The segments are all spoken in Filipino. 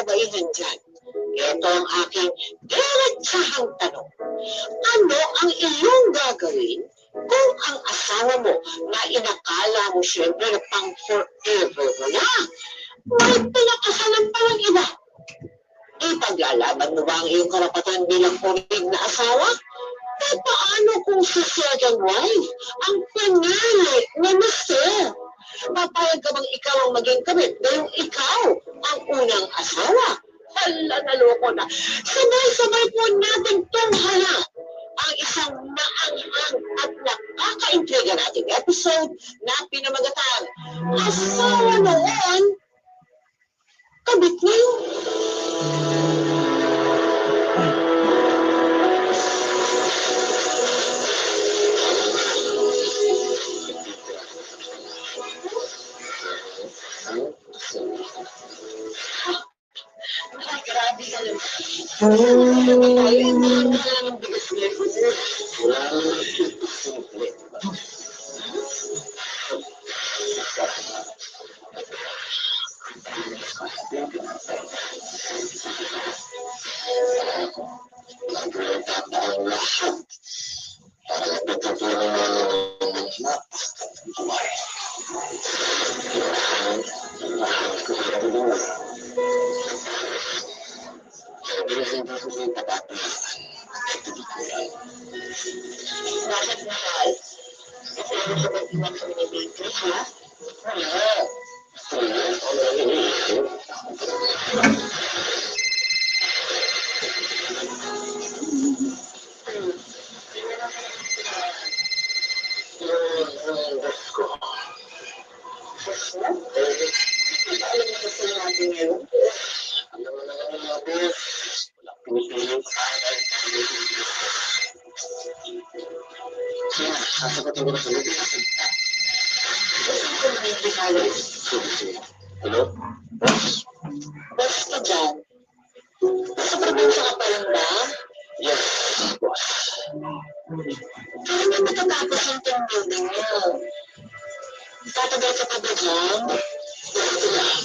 kababaihan dyan. Ito ang aking diretsahang tanong. Ano ang iyong gagawin kung ang asawa mo na inakala mo siyempre na pang forever mo na, may pinakasalan pa ng iba? Ipaglalaban mo ba ang iyong karapatan bilang foreign na asawa? E paano kung si second wife ang pangalan na mister? Papayag ka bang ikaw ang maging kabit dahil ikaw ang unang asawa? Hala, naloko na. Sabay-sabay po natin tunghala ang isang maanghang at nakaka-intriga nating episode na pinamagatang Asawa Noon, Kabit Ngayon. Grabe ka naman. Bakit mahal? Kasi ano sa pag-iwan sa mga baby, ha? Alam mo kasi natin ngayon? Alam mo naman yung mga bes, walang pinipiling sa akin. Kaya, sasagutin ko na sa lubis. Saan ko nangyayari? Hello? Boss ka dyan? Sa probinsya ka pa lang ba? Yes, boss. Pero may matatapos yung team building niyo. Tatagal ka pa ba dyan?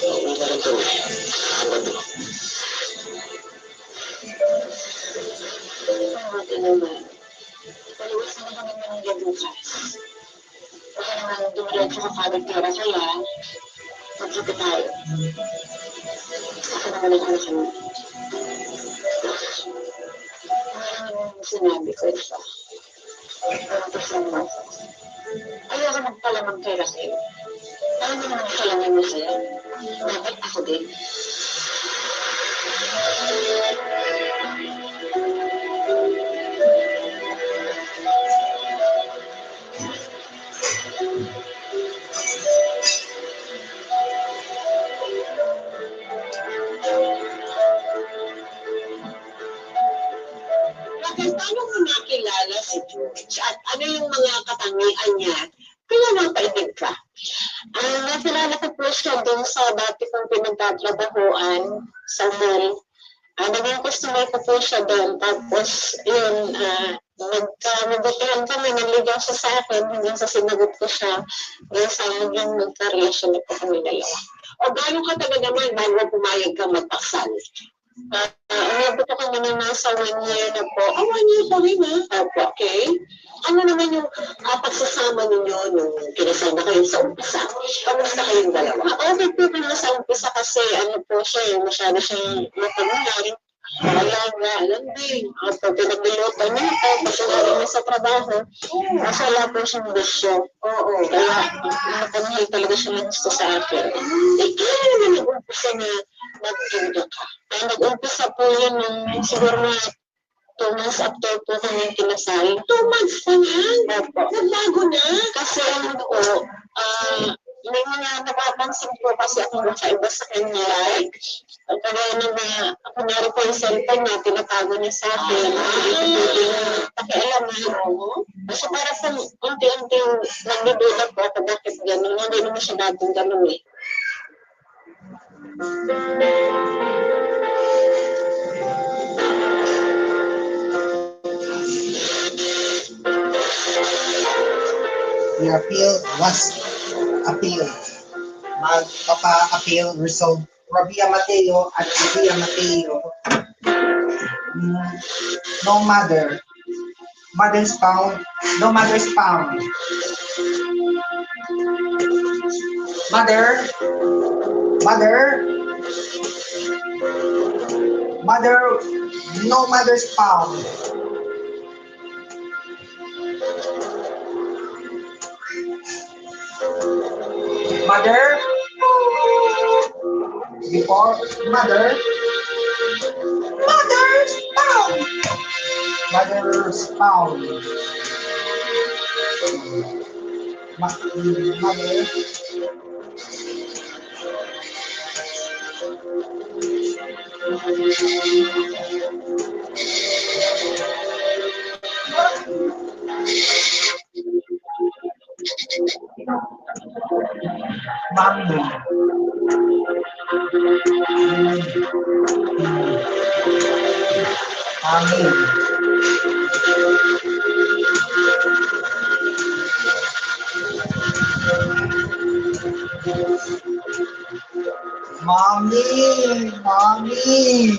Uwi na rin kami. Sabado. Pangati naman. Paliwas na naman naman ng bukas. Baka naman dumiretso ka kagad pera kaya magsipit tayo. Ako naman ang anak mo. Ang sinabi ko isa. Pero pasan mo. Ayoko magpalamang pera sa'yo. Alam mo naman kailangan mo sa'yo. Dapat ako din. Bakit paano mo nakilala si George? At ano yung mga katangian niya? Kaya napaibig ka? Nakilala ko po siya doon sa dati kong pinagtatrabahoan sa mall. Naging customer ko po siya doon. Tapos, yun, nagkamabutihan kami, naligaw siya sa akin hanggang sa sinagot ko siya. Hanggang sa hanggang magka-relasyon na po kami dalawa. O gano'ng katagal naman bago pumayag ka magpaksal? Umabot ako naman nasa 1 year na po. 1 year pa rin ha? Okay. Ano naman yung pagsasama ninyo nung kinasal na kayo sa umpisa? Kamusta kayong dalawa? Okay po kami sa umpisa kasi ano po siya, masyado siyang matamulan. Alaga, lambing. Pag pinagbiluto niya ako, pagkakali niya sa trabaho, kasi wala po siyang bisyo. Oo. Kaya, matamahal talaga siya ng gusto sa akin. Kaya naman nag-umpisa na nag-duda ka. Kaya nag-umpisa po yun nung siguro na 2 months after po kami kinasal. 2 months pa yan? Opo. Nagbago na? Kasi ano po, may mga napapansin po kasi ako sa iba sa kanya. Kaya na kunwari po yung cellphone niya, tinatago niya sa akin. Pakialaman mo. Kasi para sa unti-unti nagbibulat po ako bakit gano'n. Hindi naman siya dating gano'n eh. The appeal was appealed. Magpapa-appeal resolved Rabia Mateo at Rabia Mateo. No mother. Mother's found. No mother's found. Mother. Mother. Mother. No mother's found. Mother. Before mother. Mother's found. Mother's found. Mother. Mommy. Mommy. Mommy.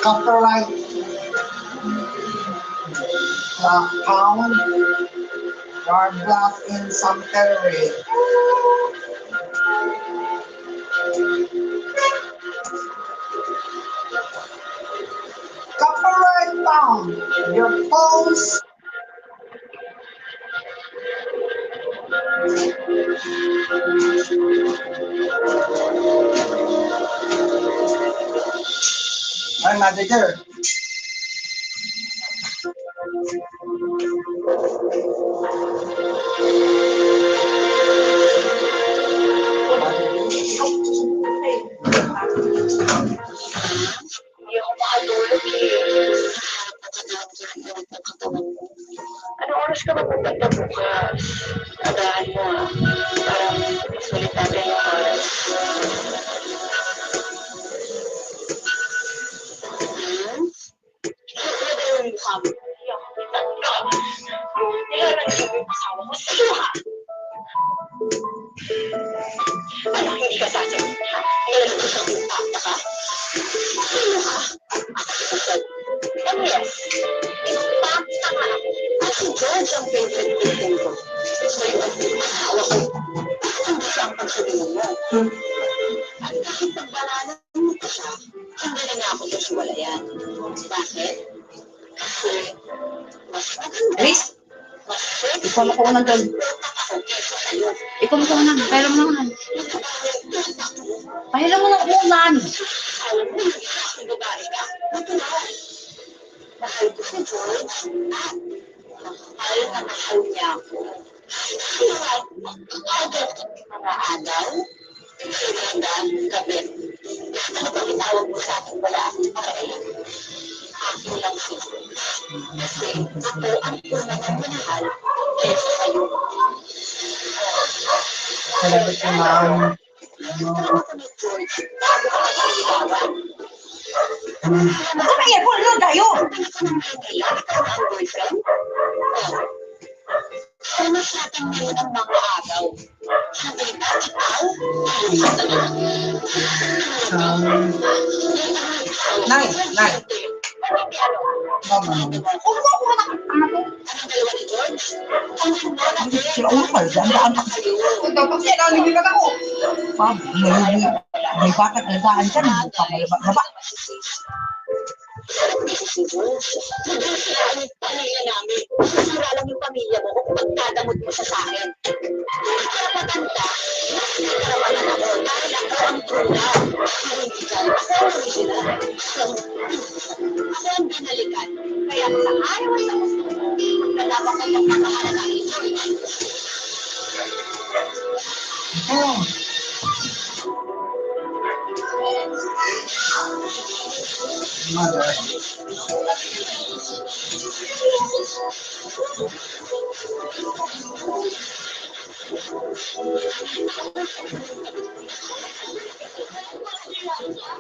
Copyright pound yard block in Santerre. Copyright pound your phones. I'm manager. Hindi ako makatulog eh. Anong oras ka mapupunta bukas? Agahan mo ah. Parang sulit natin yung oras. Ano ba yung mukha mo? Hindi ako kitanda. Nilalagyan mo yung asawa ko sa luha. Ano, hindi ka sasagot ha? Nilalagyan ko sa kumpakta ka? Ano ka? Oh yes, impacta nga ako. Kasi George ang pinag-pinag ko. So yung asawa ko, hindi siya ang pagsabihin mo. At kahit pagbalanan mo ko siya, hindi na nga ako nasiwalayan. Bakit? Kasi mas maganda. Chris, Mas sexy. ikaw mo ko unang tol. Ako kesa sa'yo. Ikaw mo ko unang. Pahiram mo naman. Pahiram mo ng ulan. Alam mo, hindi ka akong babae ka. Natural. Mahal ko si George. Mahal na mahal niya ako. Kaya, agad mga araw, sinandaan gabi. Ano ba itawag mo sa akin wala akong pakain? Ako lang si George. Kasi ako ang unang manahal kesa sa'yo. Salamat po, ma'am. Alam ko ni George, bago ka magpaligawan. Ano ba yan? Wala lang tayo. Sana sa atin ngayon ang mga araw. Sabi ba, ikaw? Nay. Mama. Huwag mo ako na ano ko. Ang dalawa ni George? Ang ganda na din. Sila umal. Dandaan ka. Kung dapat siya, naliligat ako. Ma'am, may bata alagaan ka na. Pamalaba. Si George, nag-sira ang pamilya namin. Sisira lang yung pamilya mo kung magdadamot mo siya sa akin. Kaya maganda, mas nakarawalan ako dahil ako ang true love. Hindi dahil ako ang original. Ako ang binalikan. Kaya sa ayaw ay sa gusto mo, magdadamot kayo ang pagkakalan ng George. Oh. Mother.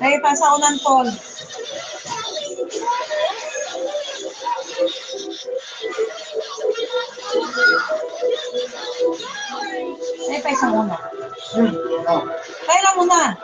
Ay, pasaunan, Paul. Ay, pa isang una. Oh. Kaya lang muna.